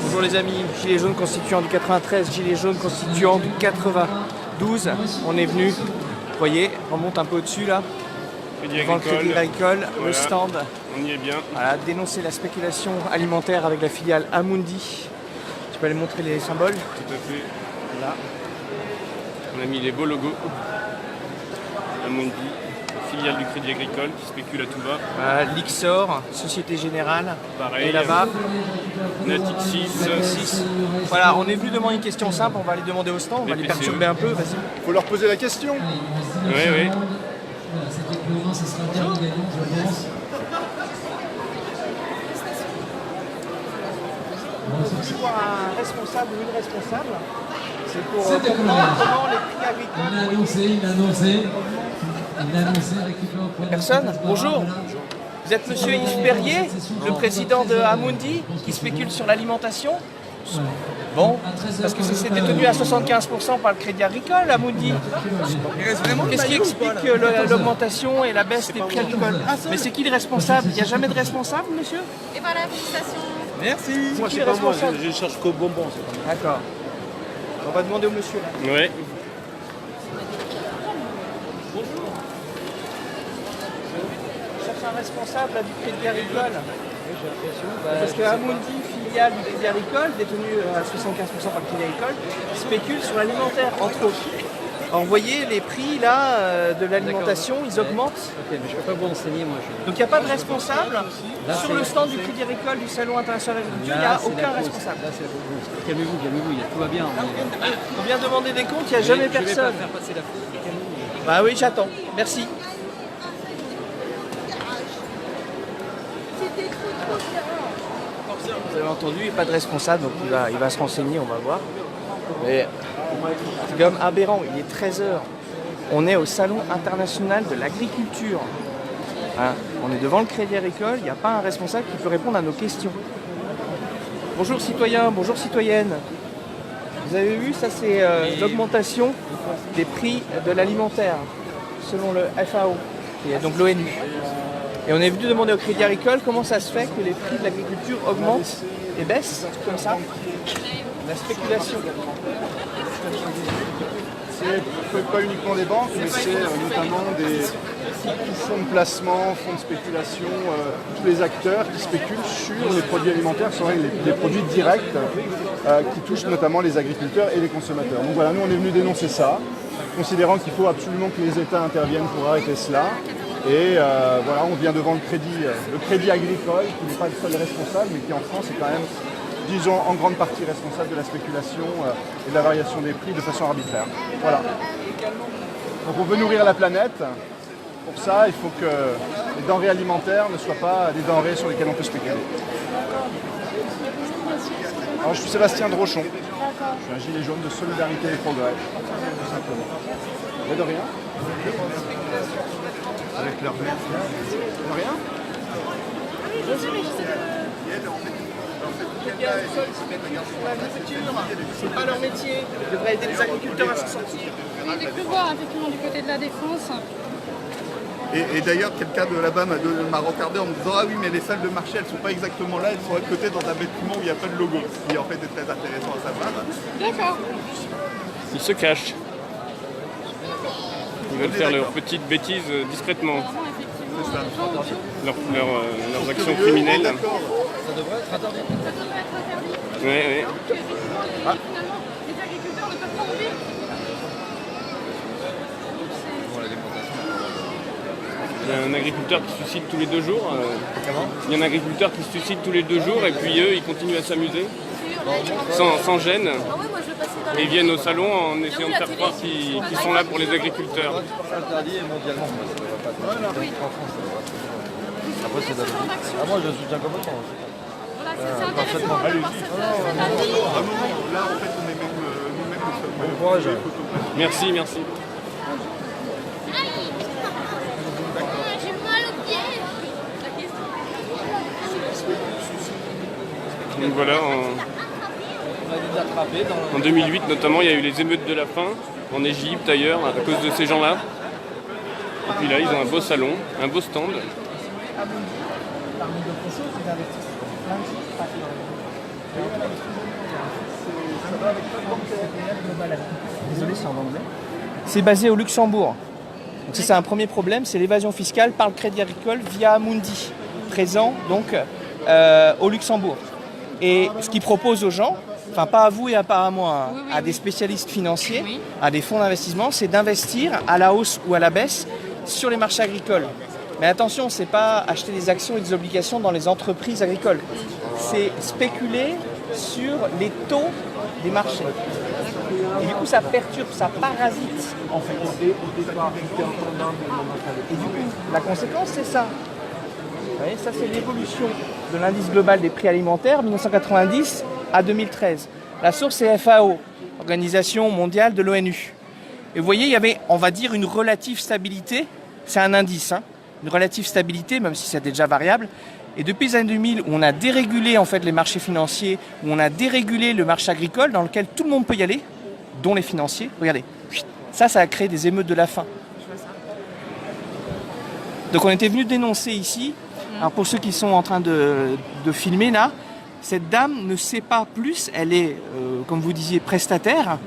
Bonjour les amis, Gilets jaunes constituants du 93, Gilets jaunes constituants du 92. On est venu, vous voyez, on monte un peu au-dessus là, devant le Crédit Agricole, voilà, le stand. On y est bien. Voilà, dénoncer la spéculation alimentaire avec la filiale Amundi. Tu peux aller montrer les symboles? Tout à fait. Là. On a mis les beaux logos. Amundi, filiale du Crédit Agricole qui spécule à tout va. Voilà, Lixor, Société Générale. Pareil. Et là-bas, Natixis. Voilà, on est venu demander une question simple, on va aller demander au stand, on va les perturber un peu, vas-y. Faut leur poser la question. Oui, oui. Cette expérience, ce sera bien gagnant, je pense. C'est pour un responsable ou une responsable. C'est pour comprendre comment les prix agricoles. Il a annoncé récupérer au Personne? Bonjour. Vous êtes monsieur Yves Perrier, le président de Amundi, qui spécule sur l'alimentation? Bon, parce que c'est détenu à 75% par le Crédit Agricole, Amundi. Qu'est-ce qui explique l'augmentation et la baisse des prix agricoles? Mais c'est qui le responsable? Il n'y a jamais de responsable, monsieur? Et voilà, félicitations. Merci. Moi, c'est pas moi, je cherche qu'au bonbon. D'accord. On va demander au monsieur là. Ouais. Bonjour. Je cherche un responsable là, du Crédit Agricole. Parce que Amundi, filiale du Crédit Agricole, détenue à 75% par le Crédit Agricole, spécule sur l'alimentaire, entre autres. Alors, vous voyez, les prix là, de l'alimentation, ils augmentent. Ok, mais je ne peux pas vous renseigner, moi. Donc il n'y a pas de responsable. Sur le stand du Crédit Agricole du Salon international de l'agriculture, il n'y a aucun responsable. Là, c'est la pause. Calmez-vous, tout va bien. On vient demander des comptes, il n'y a jamais personne. Je ne vais pas faire passer la faute. Calmez-vous. Bah oui, j'attends. Merci. Vous avez entendu, il n'y a pas de responsable, donc il va se renseigner, on va voir. Mais c'est quand même aberrant, il est 13h. On est au Salon international de l'agriculture. Hein, on est devant le Crédit Agricole, il n'y a pas un responsable qui peut répondre à nos questions. Bonjour citoyens, bonjour citoyennes. Vous avez vu, ça c'est l'augmentation des prix de l'alimentaire, selon le FAO, et donc l'ONU. Et on est venu demander au Crédit Agricole comment ça se fait que les prix de l'agriculture augmentent et baissent, comme ça. La spéculation. C'est pas uniquement des banques, mais c'est notamment des fonds de placement, fonds de spéculation, tous les acteurs qui spéculent sur les produits alimentaires, sont des produits directs qui touchent notamment les agriculteurs et les consommateurs. Donc voilà, nous on est venu dénoncer ça, considérant qu'il faut absolument que les États interviennent pour arrêter cela. Et voilà, on vient devant le crédit agricole, qui n'est pas le seul responsable, mais qui en France est quand même, disons, en grande partie responsable de la spéculation et de la variation des prix de façon arbitraire. Voilà. Donc on veut nourrir la planète. Pour ça, il faut que les denrées alimentaires ne soient pas des denrées sur lesquelles on peut spéculer. Alors, je suis Sébastien Drochon. Je suis un gilet jaune de Solidarité et Progrès, tout simplement. Mais de rien. Avec leur rien. C'est pas leur métier. Ils devraient aider les agriculteurs à s'en sortir. J'ai cru voir effectivement du côté de la Défense. Et d'ailleurs, quelqu'un de là-bas m'a regardé en me disant « Ah oui, mais les salles de marché, elles sont pas exactement là, elles sont à côté dans un bâtiment où il n'y a pas de logo. » Ce qui en fait est très intéressant à savoir. D'accord. Ils se cachent. Ils veulent faire leurs petites bêtises discrètement. Leurs actions criminelles. Ça devrait être interdit. Oui, oui. Finalement, les agriculteurs ne peuvent pas rouler. Il y a un agriculteur qui se suicide tous les 2 jours. Il y a un agriculteur qui se suicide tous les 2 jours et puis eux, ils continuent à s'amuser sans gêne. Et ils viennent au salon en essayant de faire croire qu'ils sont là pour les agriculteurs. C'est interdit mondialement. Ça ne devrait pas être interdit en France. Après, c'est d'habitude. Ah, moi, je soutiens complètement. Voilà, c'est intéressant de voir cette Là, en fait, on est même nous-mêmes. Bon courage. Merci, merci. J'ai mal au pied. Donc voilà, en 2008 notamment, il y a eu les émeutes de la faim en Égypte, ailleurs, à cause de ces gens-là. Et puis là, ils ont un beau salon, un beau stand. parmi d'autres choses, ils investissent dans plein de choses, pas que dans les Désolé, c'est en anglais. C'est basé au Luxembourg. Donc ça, c'est un premier problème, c'est l'évasion fiscale par le Crédit Agricole via Amundi, présent donc au Luxembourg. Et ce qu'ils proposent aux gens, enfin pas à vous et pas à moi, à des spécialistes financiers, à des fonds d'investissement, c'est d'investir à la hausse ou à la baisse sur les marchés agricoles. Mais attention, c'est pas acheter des actions et des obligations dans les entreprises agricoles. C'est spéculer sur les taux des marchés. Et du coup, ça perturbe, ça parasite, en fait. Et du coup, la conséquence, c'est ça. Vous voyez, ça, c'est l'évolution de l'indice global des prix alimentaires, 1990 à 2013. La source, c'est FAO, Organisation mondiale de l'ONU. Et vous voyez, il y avait, on va dire, une relative stabilité. C'est un indice, hein, une relative stabilité, même si c'était déjà variable. Et depuis les années 2000, où on a dérégulé en fait les marchés financiers, où on a dérégulé le marché agricole, dans lequel tout le monde peut y aller, dont les financiers. Regardez, ça a créé des émeutes de la faim. Donc on était venu dénoncer ici. Alors pour ceux qui sont en train de filmer là, cette dame ne sait pas plus. Elle est, comme vous disiez, prestataire,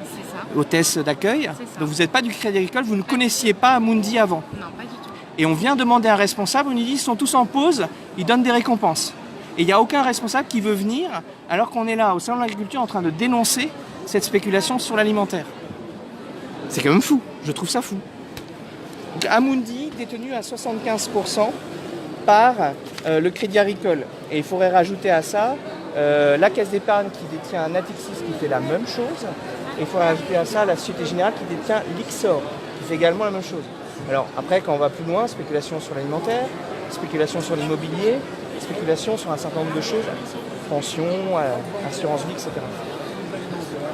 hôtesse d'accueil. Donc vous n'êtes pas du Crédit Agricole, vous ne connaissiez pas Amundi avant. Non, pas du tout. Et on vient demander à un responsable, on lui dit ils sont tous en pause, ils donnent des récompenses. Et il n'y a aucun responsable qui veut venir alors qu'on est là au Salon de l'Agriculture en train de dénoncer cette spéculation sur l'alimentaire. C'est quand même fou, je trouve ça fou. Donc Amundi détenu à 75% par le Crédit Agricole. Et il faudrait rajouter à ça la Caisse d'épargne qui détient Natixis qui fait la même chose. Et il faudrait rajouter à ça la Société Générale qui détient Lyxor qui fait également la même chose. Alors après, quand on va plus loin, spéculation sur l'alimentaire, spéculation sur l'immobilier, spéculation sur un certain nombre de choses, pension, assurance vie, etc.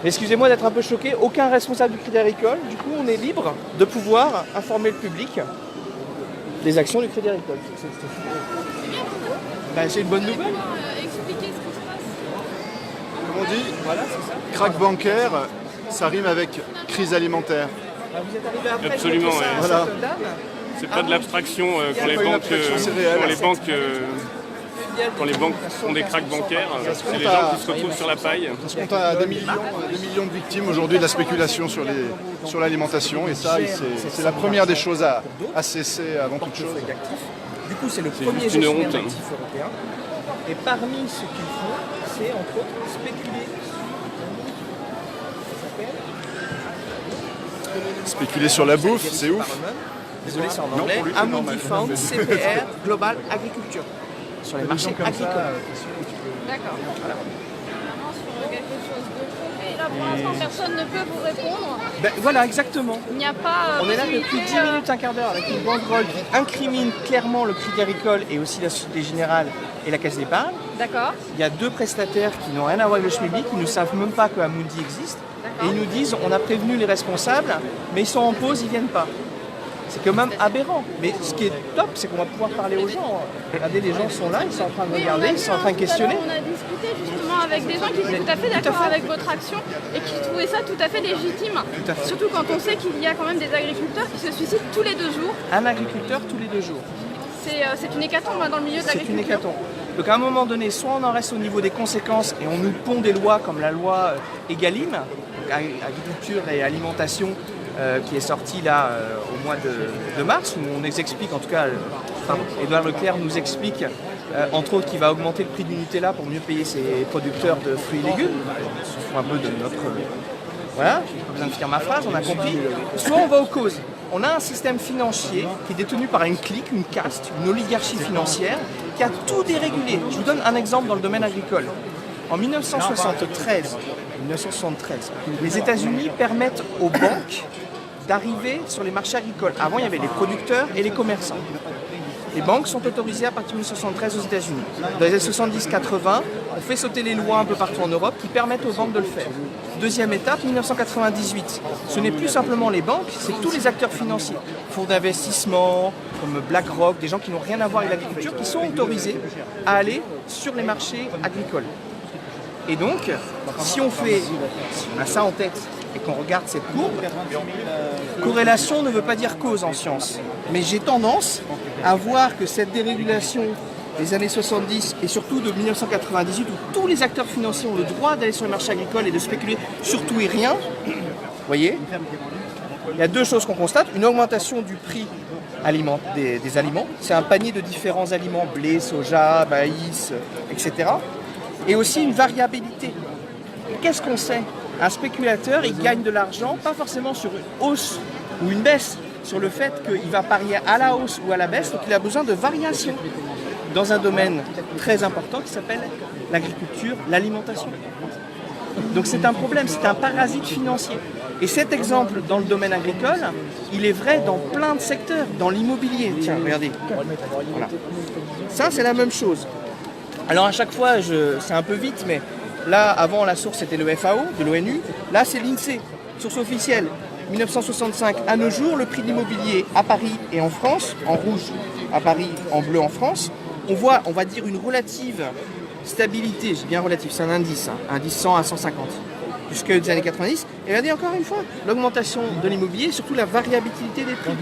Excusez-moi d'être un peu choqué, aucun responsable du Crédit Agricole, du coup on est libre de pouvoir informer le public des actions du Crédit Agricole. C'est une bonne nouvelle. Expliquer ce qui se passe. Comme on dit, Voilà, c'est ça. crack bancaire, ça rime avec crise alimentaire. Vous êtes arrivé après. Absolument, je ouais. montre ça à Voilà. cette dame. C'est pas de l'abstraction quand les pas une banques, abstraction, c'est réel. quand les banques font des cracks bancaires, c'est les gens qui se retrouvent sur la paille. On se compte à des millions de victimes aujourd'hui de la spéculation sur l'alimentation. Et ça, c'est la première des choses à cesser avant toute chose. Du coup, c'est le premier juste une gestionnaire honte. d'actifs européen. Et parmi ce qu'ils font, c'est entre autres spéculer. Spéculer sur la bouffe, c'est ouf. Désolé, c'est en Non, anglais. pour lui, c'est Amundi normal. Fund CPR Global Agriculture. Sur les marchés agricoles. D'accord. Vraiment sur quelque chose de concret. Et là, pour l'instant, personne ne peut vous répondre. Ben, voilà, exactement. Il n'y a pas. On est là depuis 10 minutes, un quart d'heure, avec une banderole qui incrimine clairement le Crédit Agricole et aussi la Société Générale et la Caisse d'épargne. D'accord. Il y a deux prestataires qui n'ont rien à voir avec le Schmilblick, qui ne savent même pas que Amundi existe. Et ils nous disent, on a prévenu les responsables, mais ils sont en pause, ils ne viennent pas. C'est quand même aberrant. Mais ce qui est top, c'est qu'on va pouvoir parler aux gens. Regardez, les gens sont là, ils sont en train de regarder, ils sont en train de questionner. On a discuté justement avec des gens qui étaient tout à fait d'accord avec votre action et qui trouvaient ça tout à fait légitime. à fait. Surtout quand on sait qu'il y a quand même des agriculteurs qui se suicident tous les 2 jours. Un agriculteur tous les 2 jours. C'est une hécatombe dans le milieu de C'est l'agriculture. une hécatombe. Donc à un moment donné, soit on en reste au niveau des conséquences et on nous pond des lois comme la loi Egalim, donc agriculture et alimentation, qui est sortie là au mois de mars, où on nous explique, en tout cas, Édouard Leclerc nous explique, entre autres, qu'il va augmenter le prix du Nutella pour mieux payer ses producteurs de fruits et légumes. On se fout un peu de notre... Voilà, j'ai pas besoin de finir ma phrase, on a compris. Soit on va aux causes. On a un système financier qui est détenu par une clique, une caste, une oligarchie financière qui a tout dérégulé. Je vous donne un exemple dans le domaine agricole. En 1973, les États-Unis permettent aux banques d'arriver sur les marchés agricoles. Avant, il y avait les producteurs et les commerçants. Les banques sont autorisées à partir de 1973 aux États-Unis. Dans les années 70-80, on fait sauter les lois un peu partout en Europe qui permettent aux banques de le faire. Deuxième étape, 1998. Ce n'est plus simplement les banques, c'est tous les acteurs financiers. Fonds d'investissement, comme BlackRock, des gens qui n'ont rien à voir avec l'agriculture, qui sont autorisés à aller sur les marchés agricoles. Et donc, si on a ça en tête et qu'on regarde cette courbe, corrélation ne veut pas dire cause en science. Mais j'ai tendance à voir que cette dérégulation des années 70 et surtout de 1998 où tous les acteurs financiers ont le droit d'aller sur le marché agricole et de spéculer sur tout et rien, vous voyez, il y a deux choses qu'on constate. Une augmentation du prix des aliments. C'est un panier de différents aliments, blé, soja, maïs, etc. Et aussi une variabilité. Qu'est-ce qu'on sait? Un spéculateur, il gagne de l'argent, pas forcément sur une hausse ou une baisse, sur le fait qu'il va parier à la hausse ou à la baisse, donc il a besoin de variation dans un domaine très important qui s'appelle l'agriculture, l'alimentation. Donc c'est un problème, c'est un parasite financier. Et cet exemple dans le domaine agricole, il est vrai dans plein de secteurs, dans l'immobilier. Tiens, regardez. Voilà. Ça, c'est la même chose. Alors à chaque fois, c'est un peu vite, mais là, avant, la source, c'était le FAO, de l'ONU. Là, c'est l'INSEE, source officielle. 1965, à nos jours, le prix de l'immobilier à Paris et en France, en rouge à Paris, en bleu en France, on voit, on va dire, une relative stabilité, j'ai bien relatif, c'est un indice, indice 100 à 150, jusque les années 90. Et regardez encore une fois, l'augmentation de l'immobilier, surtout la variabilité des prix.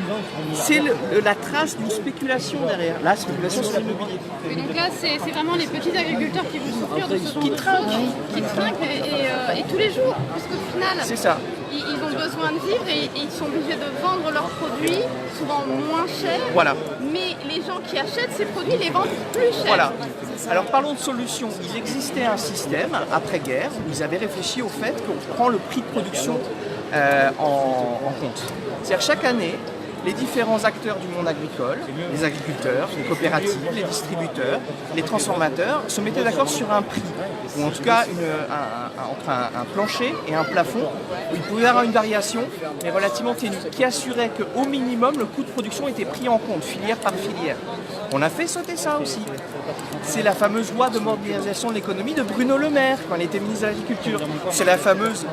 C'est la trace d'une spéculation derrière, la spéculation sur l'immobilier. Et donc là, c'est vraiment les petits agriculteurs qui vont souffrir de ce genre de choses, qui trinquent et tous les jours, parce qu'au final, c'est ça. Ils ont besoin de vivre et ils sont obligés de vendre leurs produits, souvent moins chers. Voilà. Mais les gens qui achètent ces produits les vendent plus cher. Voilà. Alors parlons de solutions. Il existait un système après-guerre où ils avaient réfléchi au fait qu'on prend le prix de production en compte. C'est-à-dire chaque année, les différents acteurs du monde agricole, les agriculteurs, les coopératives, les distributeurs, les transformateurs, se mettaient d'accord sur un prix, ou en tout cas entre un plancher et un plafond, où il pouvait y avoir une variation, mais relativement ténue, qui assurait qu'au minimum, le coût de production était pris en compte, filière par filière. On a fait sauter ça aussi. C'est la fameuse loi de modernisation de l'économie de Bruno Le Maire, quand il était ministre de l'Agriculture. C'est la fameuse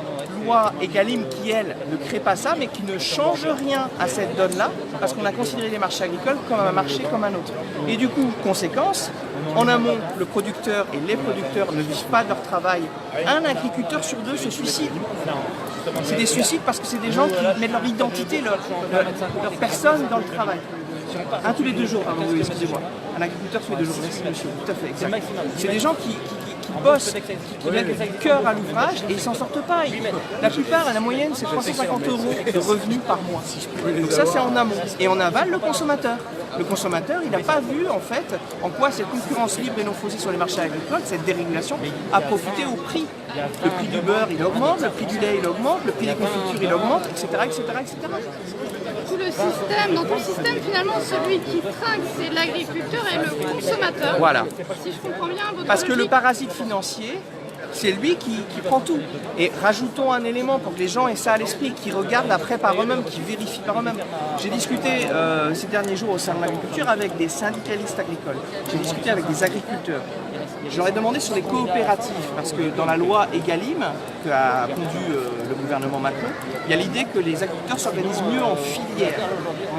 loi Egalim qui, elle, ne crée pas ça, mais qui ne change rien à cette donne-là, parce qu'on a considéré les marchés agricoles comme un marché comme un autre. Et du coup, conséquence, en amont, le producteur et les producteurs ne vivent pas de leur travail. Un agriculteur sur deux se suicide. C'est des suicides parce que c'est des gens qui mettent leur identité, leur personne dans le travail. Un tous les 2 jours, pardon, oui, excusez-moi. Un agriculteur tous les 2 jours, merci monsieur, tout à fait, exact. C'est des gens qui bossent, qui mettent du cœur à l'ouvrage et ils ne s'en sortent pas. La plupart, la moyenne, c'est 350 € de revenus par mois. Donc ça, c'est en amont. Et en aval, le consommateur. Le consommateur, il n'a pas vu, en fait, en quoi cette concurrence libre et non faussée sur les marchés agricoles, cette dérégulation, a profité au prix. Le prix du beurre, il augmente, le prix du lait, il augmente, le prix des confitures, il augmente, etc., etc., etc. Tout le système, dans tout le système, finalement, celui qui trinque, c'est l'agriculteur et le consommateur. Voilà. Si je comprends bien votre Parce que le logique. parasite financier, c'est lui qui prend tout. Et rajoutons un élément pour que les gens aient ça à l'esprit, qui regardent après par eux-mêmes, qui vérifient par eux-mêmes. J'ai discuté ces derniers jours au sein de l'agriculture avec des syndicalistes agricoles. J'ai discuté avec des agriculteurs. Je leur ai demandé sur les coopératives, parce que dans la loi Egalim, qu'a pondu le gouvernement Macron, il y a l'idée que les agriculteurs s'organisent mieux en filière,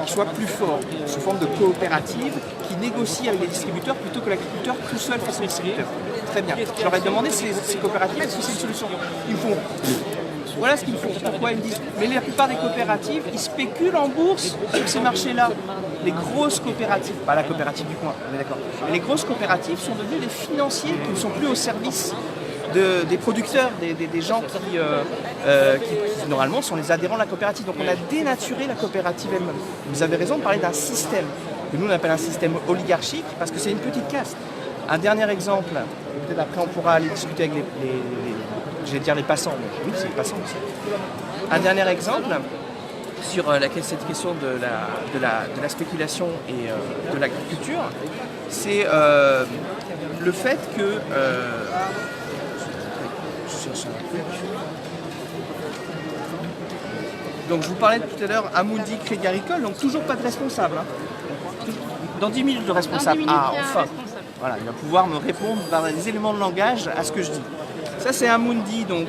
qu'ils soient plus forts, sous forme de coopératives, qui négocient avec les distributeurs plutôt que l'agriculteur tout seul face aux distributeurs. Très bien. Je leur ai demandé ces coopératives, est-ce que c'est une solution? Ils me font, voilà ce qu'ils font. Pourquoi ils me disent? Mais la plupart des coopératives, ils spéculent en bourse sur ces marchés-là. Les grosses coopératives, pas la coopérative du coin, on est d'accord, mais les grosses coopératives sont devenues des financiers qui ne sont plus au service des producteurs, des gens qui normalement sont les adhérents de la coopérative. Donc on a dénaturé la coopérative elle-même. Vous avez raison de parler d'un système, que nous on appelle un système oligarchique, parce que c'est une petite caste. Un dernier exemple, peut-être après on pourra aller discuter avec j'allais dire les passants, mais oui c'est les passants aussi. Un dernier exemple, sur cette question de la spéculation et de l'agriculture, c'est le fait que... donc je vous parlais tout à l'heure, Amundi Crédit Agricole, donc toujours pas de responsable. Hein. Dans 10 minutes de responsable. Ah, enfin. Voilà, il va pouvoir me répondre par des éléments de langage à ce que je dis. Ça c'est Amundi, donc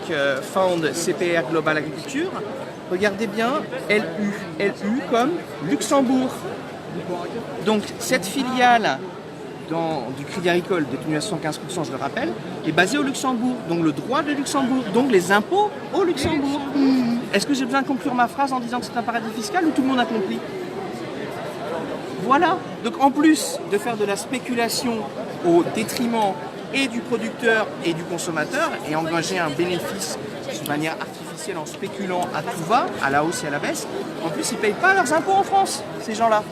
Found CPR Global Agriculture. Regardez bien, LU comme Luxembourg. Donc cette filiale du Crédit Agricole, détenue à 75%, je le rappelle, est basée au Luxembourg. Donc le droit de Luxembourg, donc les impôts au Luxembourg. Est-ce que j'ai besoin de conclure ma phrase en disant que c'est un paradis fiscal ou tout le monde a compris? Voilà. Donc en plus de faire de la spéculation au détriment et du producteur et du consommateur et engager un bénéfice de manière artificielle en spéculant à tout va, à la hausse et à la baisse, en plus ils ne payent pas leurs impôts en France, ces gens-là.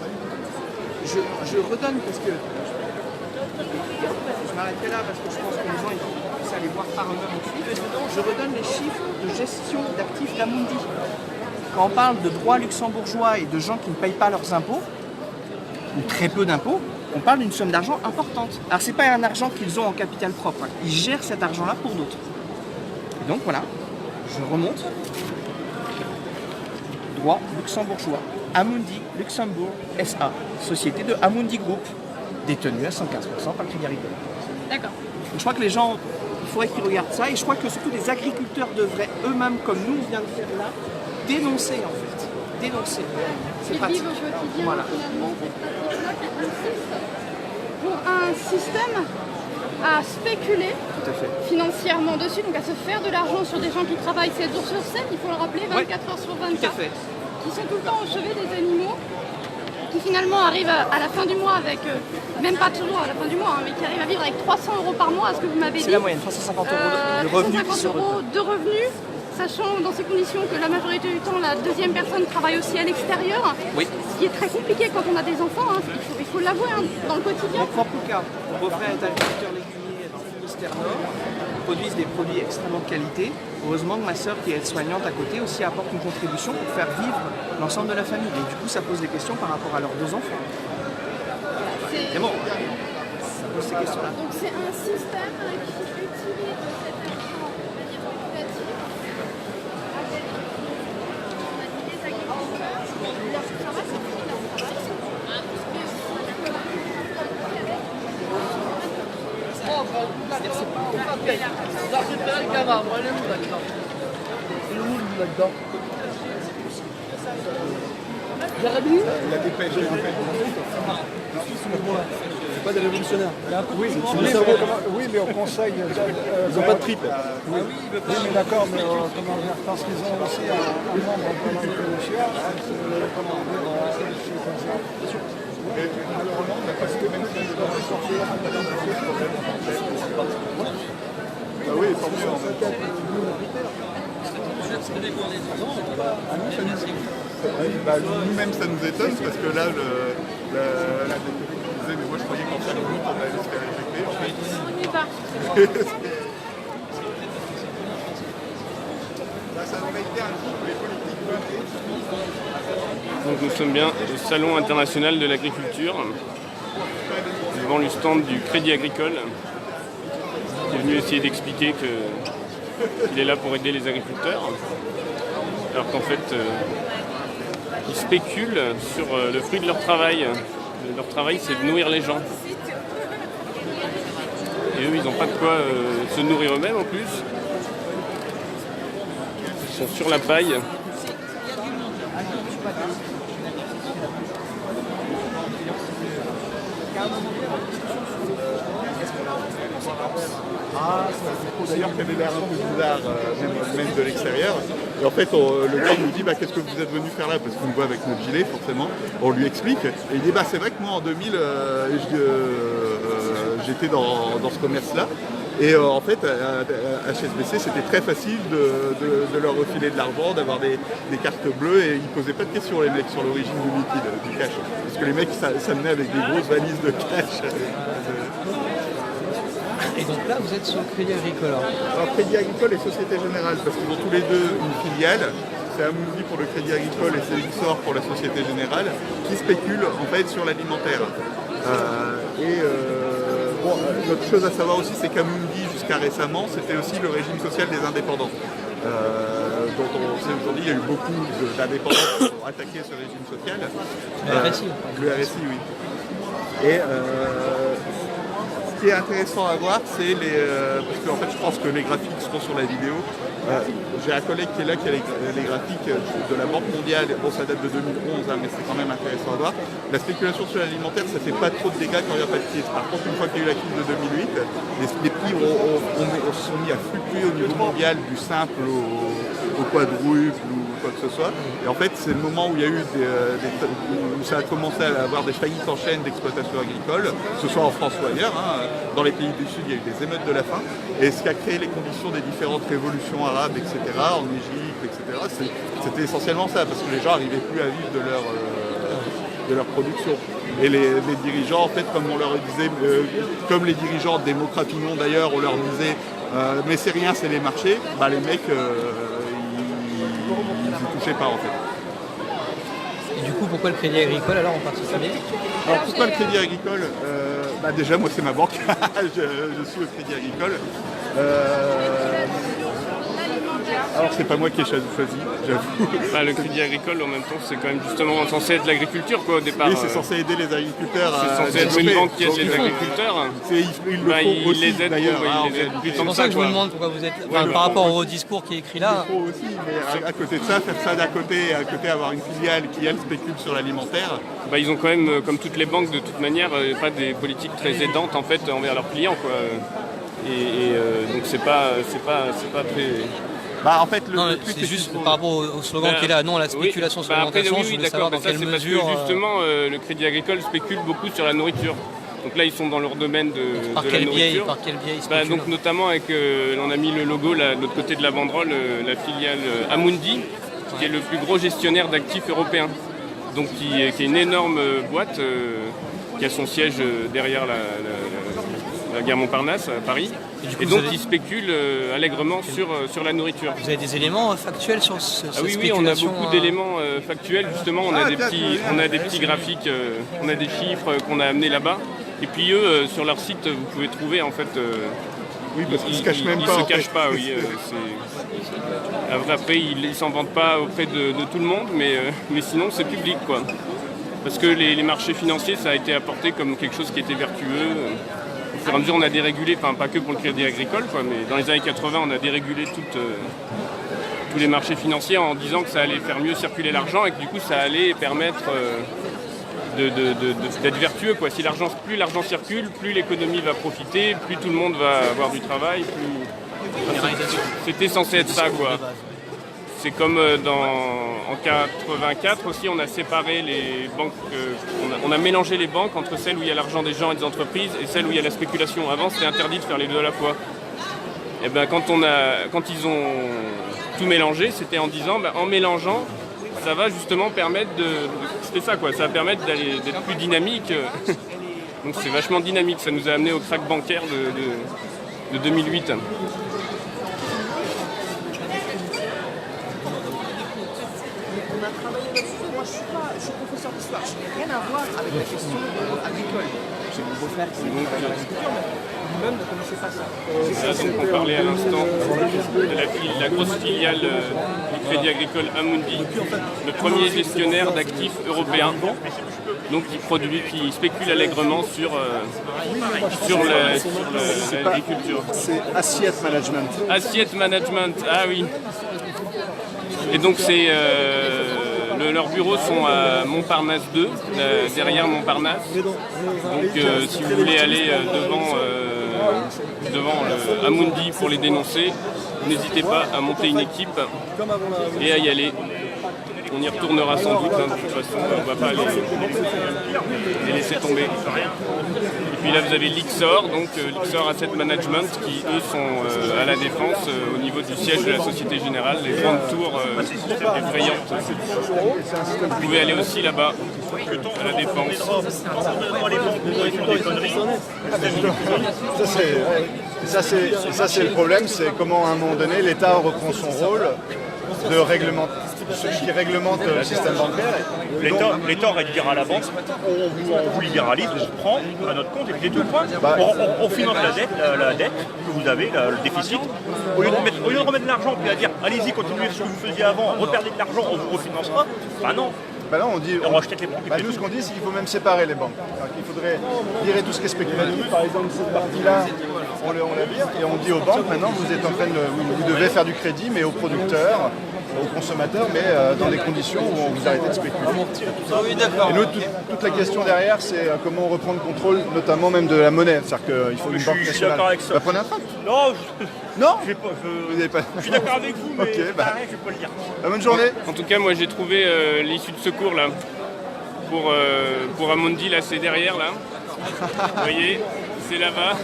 Je redonne parce que je m'arrêterai là parce que je pense que les gens ils puissent aller voir par eux-mêmes ensuite. Je redonne les chiffres de gestion d'actifs d'Amundi. Quand on parle de droits luxembourgeois et de gens qui ne payent pas leurs impôts, ou très peu d'impôts, on parle d'une somme d'argent importante. Alors c'est pas un argent qu'ils ont en capital propre, hein. Ils gèrent cet argent-là pour d'autres. Et donc voilà, je remonte. Droit luxembourgeois. Amundi Luxembourg SA, société de Amundi Group, détenue à 115% par le Crédit Agricole. D'accord. Donc, je crois que les gens, il faudrait qu'ils regardent ça, et je crois que surtout les agriculteurs devraient eux-mêmes, comme nous on vient de faire là, dénoncer en fait. Dénoncer. C'est Ils pratique. vivent au quotidien Voilà. finalement cette pratique-là qui consiste pour un système à spéculer Tout à fait. financièrement dessus, donc à se faire de l'argent sur des gens qui travaillent 7 jours sur 7, il faut le rappeler, 24 heures sur Tout à 24, fait. qui sont tout le temps au chevet des animaux, qui finalement arrivent à la fin du mois avec, même pas toujours à la fin du mois, hein, mais qui arrivent à vivre avec 300 € par mois, à ce que vous m'avez dit. C'est la moyenne, 350 € de revenus. 350 € de revenus, sachant dans ces conditions que la majorité du temps, la deuxième personne travaille aussi à l'extérieur. Oui. Ce qui est très compliqué quand on a des enfants, hein, il faut l'avouer, hein, dans le quotidien. Mon propre cas, mon beau-frère est agriculteur légumier dans le Finistère Nord, ils produisent des produits extrêmement de qualité. Heureusement que ma sœur, qui est aide-soignante à côté, aussi apporte une contribution pour faire vivre l'ensemble de la famille. Et du coup, ça pose des questions par rapport à leurs 2 enfants. C'est Mais bon, ça pose ces questions-là. Donc c'est un système qui utilise cet argent de manière spéculative avec on a dit les agriculteurs, leur travail, c'est aussi leur travail. La dépêche est un peu. C'est pas des révolutionnaires. Oui, mais au conseil. Ils n'ont pas de tripe. Oui, mais d'accord, mais comment dire, parce qu'ils ont aussi un membre pendant le commission, oui, tant mieux. Nous-mêmes, ça nous étonne parce que là, la députée disait, mais moi je croyais qu'en 5 minutes, on allait se faire éjecter. En fait, On n'y va. Ça aurait été un coup pour les politiques Donc nous sommes bien au Salon international de l'agriculture, devant le stand du Crédit Agricole, qui est venu essayer d'expliquer qu'il est là pour aider les agriculteurs, alors qu'en fait ils spéculent sur le fruit de leur travail. Leur travail, c'est de nourrir les gens. Et eux, ils n'ont pas de quoi se nourrir eux-mêmes en plus. Ils sont sur la paille. d'ailleurs qui avait l'air un peu bizarre, même de l'extérieur. Et en fait, le gars il nous dit qu'est-ce que vous êtes venu faire là, parce qu'on me voit avec notre gilet forcément. On lui explique et il dit c'est vrai que moi en 2000 j'étais dans ce commerce-là. Et en fait, à HSBC, c'était très facile de leur refiler de l'argent, d'avoir des cartes bleues, et ils ne posaient pas de questions, les mecs, sur l'origine du liquide, du cash. Parce que les mecs s'amenaient avec des grosses valises de cash. Et donc là, vous êtes sur le Crédit Agricole. Alors, Crédit Agricole et Société Générale, parce qu'ils ont tous les deux une filiale. C'est Amundi pour le Crédit Agricole et c'est Luxor pour la Société Générale, qui spéculent en fait sur l'alimentaire. L'autre chose à savoir aussi, c'est qu'Amundi, jusqu'à récemment, c'était aussi le régime social des indépendants. Dont on sait aujourd'hui, il y a eu beaucoup d'indépendants qui ont attaqué ce régime social. Le RSI. Le RSI, oui. Et qui est intéressant à voir, c'est parce que en fait, je pense que les graphiques seront sur la vidéo. J'ai un collègue qui est là, qui a les graphiques de la Banque mondiale. Bon, ça date de 2011, hein, mais c'est quand même intéressant à voir. La spéculation sur l'alimentaire, ça fait pas trop de dégâts quand il n'y a pas de crise. Par contre, une fois qu'il y a eu la crise de 2008, les prix se sont mis à fluctuer au niveau mondial, du simple au quadruple ou quoi que ce soit. Et en fait, c'est le moment où il y a eu où ça a commencé à avoir des faillites en chaîne d'exploitation agricole, que ce soit en France ou ailleurs. Hein. Dans les pays du Sud, il y a eu des émeutes de la faim. Et ce qui a créé les conditions des différentes révolutions arabes, etc., en Égypte, etc., c'était essentiellement ça, parce que les gens n'arrivaient plus à vivre de leur production. Et les dirigeants, en fait, comme on leur disait, comme les dirigeants démocrates ou non d'ailleurs, on leur disait mais c'est rien, c'est les marchés, bah, les mecs, ils ne touchaient pas en fait. Et du coup, pourquoi le Crédit Agricole alors en particulier? Alors pourquoi le Crédit Agricole déjà, moi c'est ma banque, je suis au Crédit Agricole. Alors c'est pas moi qui ai choisi, j'avoue. Le Crédit Agricole en même temps c'est quand même justement censé être l'agriculture quoi au départ. Oui, c'est censé aider les agriculteurs. C'est censé être une banque qui aide les agriculteurs. Ils les aident d'ailleurs. C'est pour ça que je vous demande pourquoi vous êtes. Par rapport au discours qui est écrit là. Il faut aussi, mais à côté de ça, faire ça d'un côté et à côté avoir une filiale qui elle spécule sur l'alimentaire. Ils ont quand même, comme toutes les banques de toute manière, pas des politiques très aidantes en fait envers leurs clients quoi. Donc c'est pas très. En fait, c'est juste par rapport au slogan qui est là, non à la spéculation sur l'alimentation, je voulais savoir dans quelle mesure... Parce que justement, le Crédit Agricole spécule beaucoup sur la nourriture. Donc là, ils sont dans leur domaine de la nourriture. Par quel biais ils spéculent donc notamment avec, on a mis le logo là, de l'autre côté de la banderole, la filiale Amundi, qui est le plus gros gestionnaire d'actifs européens. Donc qui est une énorme boîte qui a son siège derrière la gare Montparnasse à Paris. Et donc ils spéculent allègrement sur la nourriture. Vous avez des éléments factuels sur cette spéculation? Oui, on a beaucoup d'éléments factuels justement. On a des petits graphiques, on a des chiffres qu'on a amenés là-bas. Et puis eux, sur leur site, vous pouvez trouver en fait. Oui, parce qu'ils se cachent même pas. Ils se cachent pas, oui. Après, ils s'en vantent pas auprès de tout le monde, mais sinon c'est public quoi. Parce que les marchés financiers, ça a été apporté comme quelque chose qui était vertueux. Au fur et à mesure, on a dérégulé, enfin pas que pour le Crédit Agricole, quoi, mais dans les années 80, on a dérégulé tous les marchés financiers en disant que ça allait faire mieux circuler l'argent et que du coup, ça allait permettre d'être vertueux, quoi. Plus l'argent circule, plus l'économie va profiter, plus tout le monde va avoir du travail, c'était censé être ça, quoi. C'est comme en 84 aussi, on a séparé les banques, on a mélangé les banques entre celles où il y a l'argent des gens et des entreprises et celles où il y a la spéculation. Avant, c'était interdit de faire les deux à la fois. Et quand ils ont tout mélangé, c'était en disant, en mélangeant, ça va justement permettre c'était ça quoi, ça va permettre d'être plus dynamique. Donc c'est vachement dynamique, ça nous a amené au crack bancaire de 2008. On a travaillé là-dessus. Moi, je suis professeur d'histoire. Je n'ai rien à voir avec la question agricole. J'ai mon beau-frère qui est dans l'agriculture, mais lui-même ne connaissait pas ça. Donc on parlait à l'instant de la grosse filiale du Crédit Agricole Amundi, le premier gestionnaire d'actifs européens. Donc qui spécule allègrement sur l'agriculture. C'est Asset Management. Asset Management, ah oui. Et donc leurs bureaux sont à Montparnasse 2, derrière Montparnasse. Donc si vous voulez aller devant Amundi pour les dénoncer, n'hésitez pas à monter une équipe et à y aller. On y retournera sans doute, de toute façon, on ne va pas les laisser tomber. Et puis là vous avez l'Ixor, donc l'Ixor Asset Management, qui eux sont à la Défense, au niveau du siège de la Société Générale, les grandes tours effrayantes. Vous pouvez aller aussi là-bas, à la Défense. Ça c'est le problème, c'est comment à un moment donné l'État reprend son rôle de réglementer, qui réglemente le système bancaire. L'État aurait dû dire à la banque, on vous libéralise, on vous prend à notre compte et puis c'est tout. On finance la dette que vous avez, le déficit. Au lieu de remettre de l'argent puis à dire allez-y, continuez ce que vous faisiez avant, reperdez de l'argent, on vous refinancera. Ben non, Bah là, on dit, on rachète les banques. Nous, ce qu'on dit, c'est qu'il faut même séparer les banques. Il faudrait virer tout ce qui est spéculatif. Par exemple, cette partie-là, on la vire et on dit aux banques, maintenant, vous êtes en train vous devez faire du crédit, mais aux producteurs, aux consommateurs, mais dans des conditions où on vous arrête de spéculer. Oui, d'accord. Et nous, toute la question derrière, c'est comment on reprend le contrôle, notamment même de la monnaie. C'est-à-dire qu'il faut une banque nationale. Je suis d'accord avec ça. Bah, prenez un tract. Non, non, vous n'avez pas. Je suis d'accord avec vous, mais okay, bah, je ne vais pas le dire. Bonne journée. En tout cas, moi j'ai trouvé l'issue de secours là. Pour Amundi, là c'est derrière là. Vous voyez, c'est là-bas.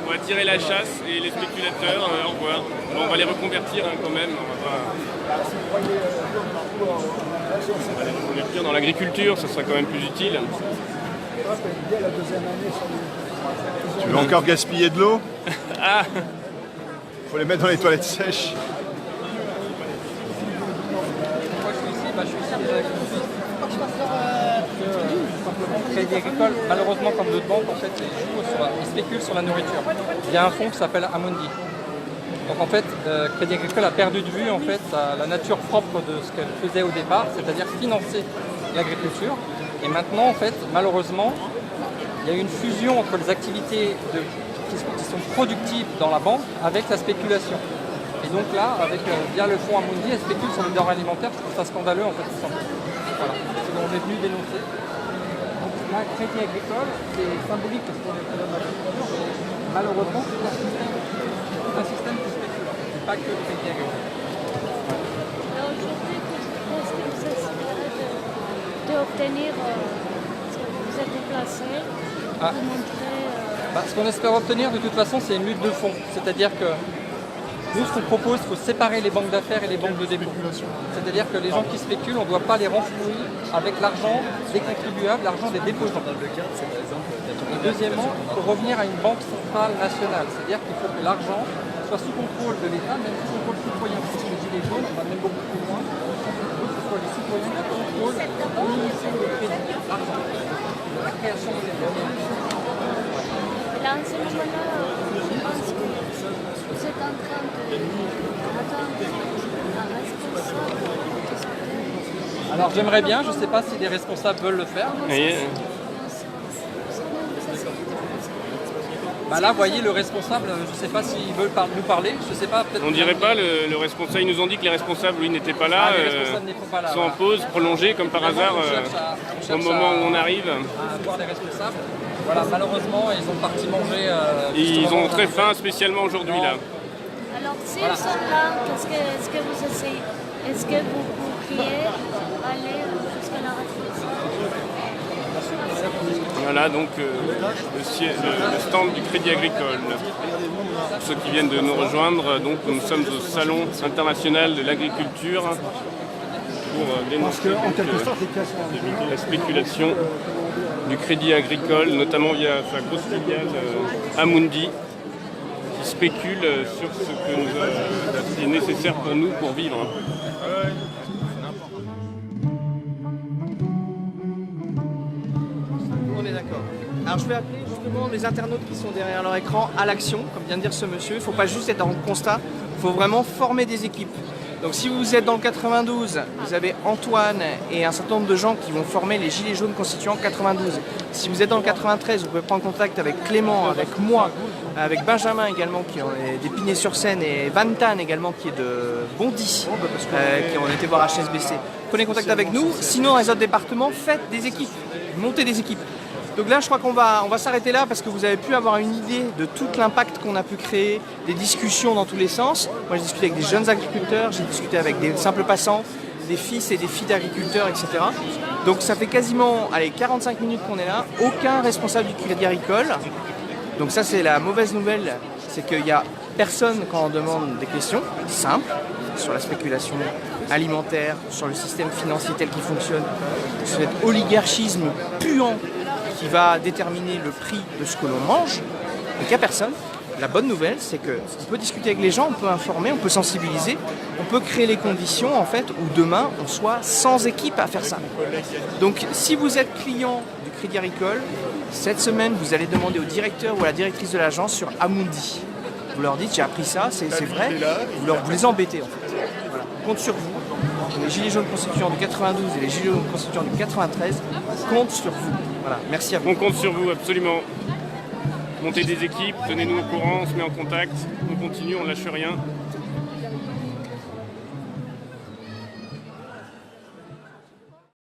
On va tirer la chasse et les spéculateurs, au revoir. Bon, on va les reconvertir quand même. On va les reconvertir dans l'agriculture, ça sera quand même plus utile. Tu veux encore gaspiller de l'eau? Ah, faut les mettre dans les toilettes sèches. Crédit Agricole, malheureusement comme d'autres banques, en fait, ils spéculent sur la nourriture. Il y a un fonds qui s'appelle Amundi. Donc en fait, Crédit Agricole a perdu de vue en fait la nature propre de ce qu'elle faisait au départ, c'est-à-dire financer l'agriculture. Et maintenant, en fait, malheureusement, il y a eu une fusion entre les activités qui sont productives dans la banque avec la spéculation. Et donc là, via le fonds Amundi, elle spécule sur les denrées alimentaires, je trouve ça scandaleux en fait, tout simplement. Voilà, c'est ce qu'on est venu dénoncer. Donc là, Crédit Agricole, c'est symbolique parce qu'on est très dans l'agriculture, mais malheureusement, c'est un système qui spécule, c'est pas que le Crédit Agricole. Alors aujourd'hui, qu'est-ce que vous essayez d'obtenir ce que vous êtes déplacé pour montrer Ce qu'on espère obtenir de toute façon, c'est une lutte de fond, c'est-à-dire que nous, ce qu'on propose, il faut séparer les banques d'affaires et les banques de dépôt. C'est-à-dire que les gens qui spéculent, on ne doit pas les renflouer avec l'argent des contribuables, l'argent des déposants. Et deuxièmement, il faut revenir à une banque centrale nationale. C'est-à-dire qu'il faut que l'argent soit sous contrôle de l'État, même sous contrôle citoyen. Parce que les gilets jaunes, on va même beaucoup plus loin. Il faut que ce soit les citoyens qui contrôlent l'émission de crédit, l'argent, la création de l'économie. là, en ce moment-là, je pense que vous êtes en train d'attendre un responsable. Alors j'aimerais bien, je ne sais pas si les responsables veulent le faire. Là, vous voyez, le responsable, je ne sais pas s'ils veulent nous parler, je sais pas. On dirait pas, le responsable, ils nous ont dit que les responsables, lui, n'étaient pas là, sont en pause, prolongés comme par hasard, au moment où on arrive. À voir les responsables. Voilà, malheureusement, ils ont parti manger. Ils ont très faim, spécialement aujourd'hui là. Alors, si ils sont là, est-ce que vous essayez? Est-ce que vous pourriez aller jusqu'à la responsable? Voilà donc le stand du Crédit Agricole. Pour ceux qui viennent de nous rejoindre, donc nous sommes au Salon international de l'agriculture pour dénoncer la spéculation du Crédit Agricole, notamment via sa grosse filiale Amundi, qui spécule sur ce qui est nécessaire pour nous pour vivre. On est d'accord. Alors je vais appeler justement les internautes qui sont derrière leur écran à l'action, comme vient de dire ce monsieur. Il ne faut pas juste être dans le constat, il faut vraiment former des équipes. Donc si vous êtes dans le 92, vous avez Antoine et un certain nombre de gens qui vont former les Gilets jaunes constituants 92. Si vous êtes dans le 93, vous pouvez prendre contact avec Clément, avec moi, avec Benjamin également qui est d'Épinay-sur-Seine et Van Tan également qui est de Bondy, qui ont été voir HSBC. Prenez contact avec nous, sinon dans les autres départements, faites des équipes, montez des équipes. Donc là, je crois qu'on va s'arrêter là parce que vous avez pu avoir une idée de tout l'impact qu'on a pu créer, des discussions dans tous les sens. Moi, j'ai discuté avec des jeunes agriculteurs, j'ai discuté avec des simples passants, des fils et des filles d'agriculteurs, etc. Donc ça fait quasiment 45 minutes qu'on est là, aucun responsable du Crédit Agricole. Donc ça, c'est la mauvaise nouvelle, c'est qu'il n'y a personne quand on demande des questions simples sur la spéculation alimentaire, sur le système financier tel qu'il fonctionne, sur cet oligarchisme puant qui va déterminer le prix de ce que l'on mange, donc il n'y a personne. La bonne nouvelle, c'est qu'on peut discuter avec les gens, on peut informer, on peut sensibiliser, on peut créer les conditions en fait où demain on soit sans équipe à faire ça. Donc si vous êtes client du Crédit Agricole, cette semaine vous allez demander au directeur ou à la directrice de l'agence sur Amundi. Vous leur dites j'ai appris ça, c'est vrai, vous les embêtez en fait. Voilà. On compte sur vous. les Gilets jaunes constituants du 92 et les Gilets jaunes constituants du 93 comptent sur vous. Voilà, merci à vous. On compte sur vous, absolument. Montez des équipes, tenez-nous au courant, on se met en contact, on continue, on lâche rien.